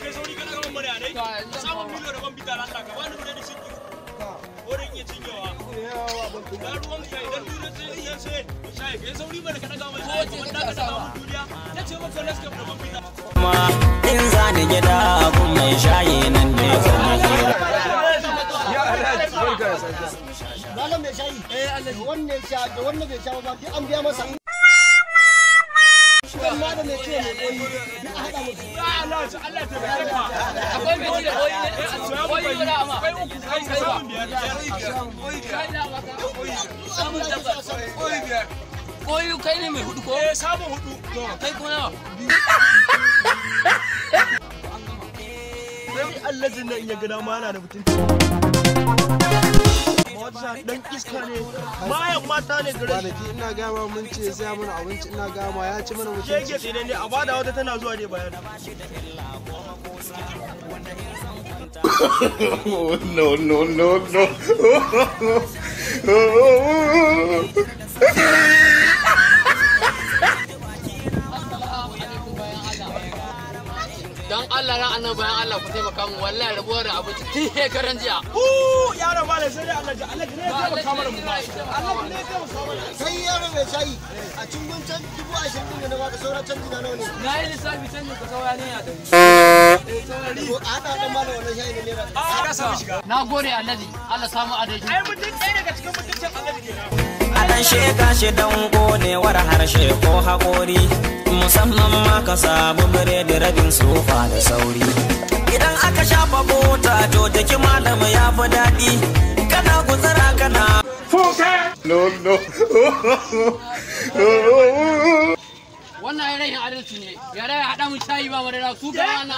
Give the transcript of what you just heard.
kai sauri kana gaban mare dai. Samun miliyo da ban bita Allah ka bani bude da shi. Wurin iya cinyewa. Da ruwan ka idan duniya sai iya sai sai kai sauri bane ka daga mai sai kuma da ka daga mun duniya. Ya ce maka laska da ban bita. Ma in zani gida kun mai shayi nan ne zan hira. Malam mai shayi. Wannan sha da wannan bai sha ba an biya masa. Ma da mai ce mai koyi a hada musu. Allah ta barka. Akwai mai da koyi ne a cikin koyi da amma. Akwai uku kai kai ba. Koyi kai ne mai hudu ko? Samun hudu. Kai kuma nawa? Sai Allah jinna in ya gida ma yana da mutunci. Mawata dan iska ne. Mayan mata ne gare. Kwanaki ina gama mun ce sai mana abinci ina gama ya ci mana mutunci. Shege tsine ne a bada wata tana zuwa ne bayan. No, no, no, no. Dan Allah ran annabi bayan Allah ku taimaka mu wallahi rabuwar da abinci tun shekaran jiya. Yaro ba sai dai Allah ne ya taimaka mana mu. Allah ne ya taimaka mana. Sai yaro mai shayi a cikin can 20,000 ne na baka sauran canji na nawa ne? Na yi lissafi canjin ka saura ne ya tafi. Ko a hada dan malam wannan shayi ne naira. Ka samu shiga. Na gode Alhaji Allah samu adalci. Ai mutum ɗaya daga cikin mutuncin Allah kenan. A dan sheka shi dan konewar harshe ko haƙori musamman ma ka samu biredi rabin sofa da sauri idan aka shafa bota to jiki malamu ya fi daɗi kana gutsira kana No, no. Wannan ya rahin adalci ne ya rai haɗa mun shayi ba madara su ga na